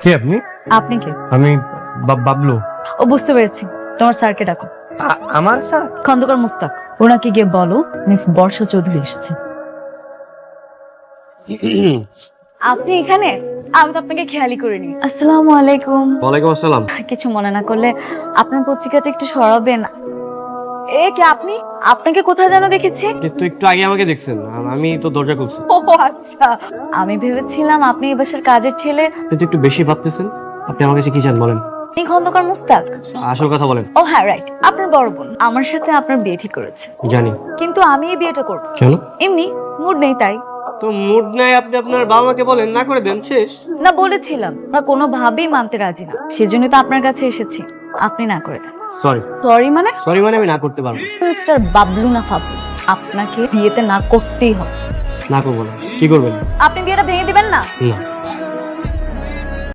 কে আপনি? আপনি কে? আমি বাবলু। ও বুঝতে পেরেছি, তোমার স্যারকে ডাকো। আমার স্যার? খন্দকার মুস্তাক, ওনাকে গিয়ে বলো মিস বর্ষা চৌধুরী এসেছে। আপনি এখানে? আমি তো আপনাকে খেয়ালই করিনি। আসসালামু আলাইকুম। ওয়ালাইকুম আসসালাম। কিছু মনে না করলে আপনার পত্রিকাটা একটু সরাবেন। এ কি আপনি? আপনাকে কোথায় যেন দেখেছি। কিন্তু একটু আগে আমাকে দেখছেন, আমি তো দরজা খুলছি। ও আচ্ছা, আমি ভেবেছিলাম আপনি এই বাসার কাজের ছেলে। কিন্তু একটু বেশি ভাবতেছেন। আপনি আমার কাছে কি চান বলেন? আপনি খন্দকার মুস্তাক? আসল কথা বলেন। ও হ্যাঁ রাইট, আপনার বড় বোন আমার সাথে আপনার বিয়ে ঠিক করেছে। জানি। কিন্তু আমি এই বিয়েটা করব। কেন? এমনি মুড নেই তাই। তো মুড নাই, আপনি আপনার বাবা মাকে বলেন, না করে দেন, শেষ। না বলেছিলাম না, কোনোভাবেই মানতে রাজি না, সেজন্যই তো আপনার কাছে এসেছি। আপনি না করে দেন। সরি। সরি মানে? সরি মানে আমি না করতে পারবো। মিস্টার বাবলু না ফাবলু, আপনাকে বিয়েতে না করতেই হবে। না করবো না। কি করবেন? আপনি বিয়েটা ভেঙে দিবেন না? না।